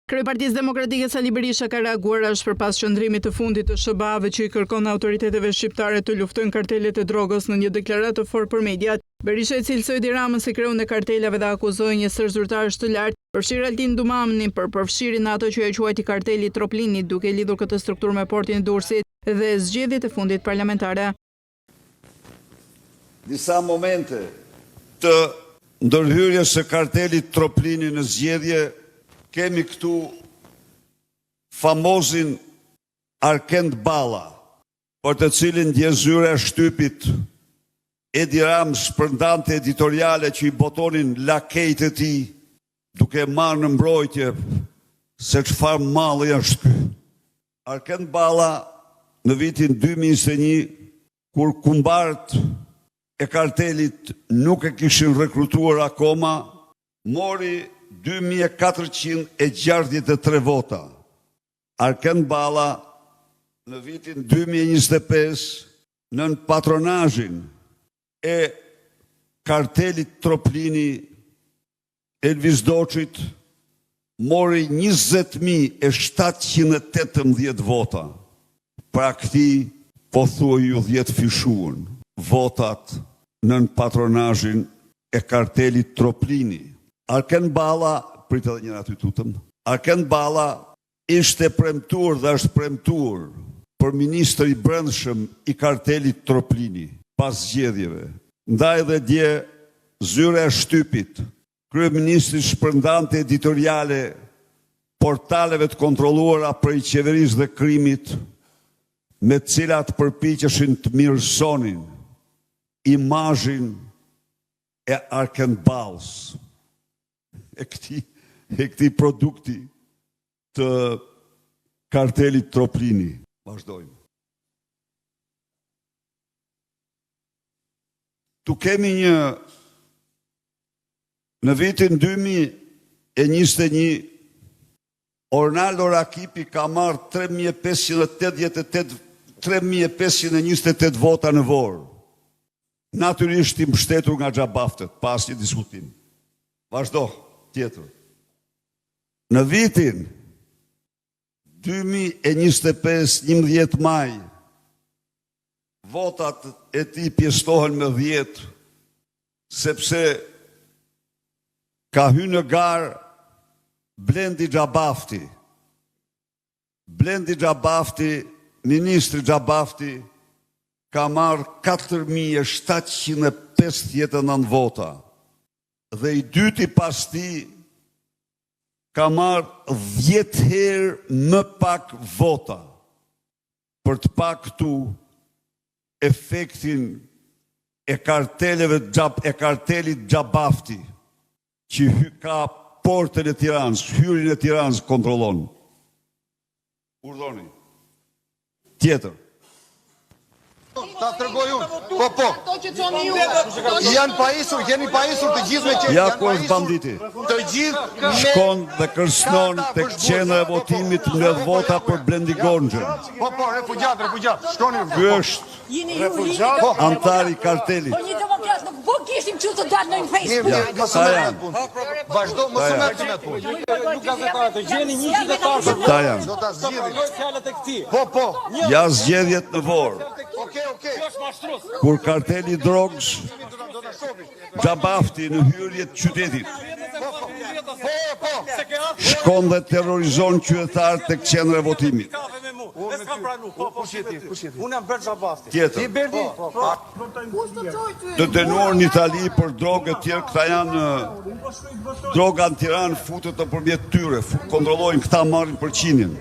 Kryepartisë Demokratike Sali Berisha ka reaguar përpas qëndrimit të fundit të SBA-ve që i kërkon autoriteteve shqiptare të luftojnë kartelet e drogës në një deklaratë të fortë për mediat. Berisha i cilësoi Edi Ramën si kreun e kartelave dhe akuzoi një sër zyrtarësh të lartë, përfshirë Altin Dumamnin për përfshirjen në ato që e quajti karteli Troplinit, duke lidhur këtë strukturë me portin e Durrësit dhe zgjedhjet e fundit parlamentare. Disa momente të ndërhyrjes së kartelit Troplini në zgjedhje kemi këtu famozin Arkend Balla, për të cilin djezyra e shtypit Edi Ramë shpërndante editoriale që i botonin lakejt e tij, duke marrë në mbrojtje se çfarë malli është ky. Arkend Balla në vitin 2021, kur kumbarët e kartelit nuk e kishin rekrutuar akoma, mori 2463 vota. Arkend Balla në vitin 2025 nën patronazhin e kartelit Troplini, Elvis Doçit mori 20.718 vota. Pra këtij pothuaj ju 10 fishuan votat nën patronazhin e kartelit Troplini. Arkend Balla, pritë edhe njëra ty tutëm, Arkend Balla ishte premtuar dhe është premtuar për ministër i brendshëm i kartelit Troplini pas zgjedhjeve. Ndaj dhe dje zyra e shtypit, kryeministri shpërndante editoriale portaleve të kontrolluara prej qeverisë dhe krimit, me të cilat përpiqeshin të mirësonin imazhin e Arkend Ballës, e këtij produkti të kartelit Troplini. Vazhdojmë. Tu kemi në vitin 2021, Ornaldo Rakipi ka marrë 3.528 vota në Vorë. Natyrisht i mbështetur nga xhabaftet, pas një diskutim. Vazhdo, tjetër. Në vitin 2025, 11 maj, votat e tij pjestohen me 10, sepse ka hyrë në garë Blendi Xhabafti. Blendi Xhabafti, ministri Xhabafti, ka marrë 4.759 vota. Dhe i dyti pas tij ka marrë 10 herë më pak vota. Për të pak këtu efektin e kartelit Xhabafti, që ka portën e Tiranës, hyrjen e Tiranës kontrollon. Urdhoni. Tjetër. Ta tregoj unë. Po. Janë paisur, jeni paisur të gjithë me që... Ja ku është banditi. Të gjithë me... Shkon dhe kërcënon tek qendra e votimit me vota për Blendi Gonxhën. Po, refugjat. Shkoni. Ky është antar i kartelit. Po një demokrat nuk po kishim që të datë në Facebook. Vazhdo, mos më merrni me punë. Nuk gazetarë të gjeni një qytetar. Ta janë. Do ta zgjidhim. Fjalët e këtij. Po. Ja zgjedhjet në Vorë. Okej. Kur karteli drogës Xhabafti në hyrje të qytetit shkon dhe terrorizon qytetarët tek qendra e votimit. Unë jam Bert Xhabafti. Tjetër. Të dënuar në Itali për drogë të tjerë, këta janë droga në Tiranë futet nëpërmjet tyre, kontrollojnë, këta marrin përqindjen.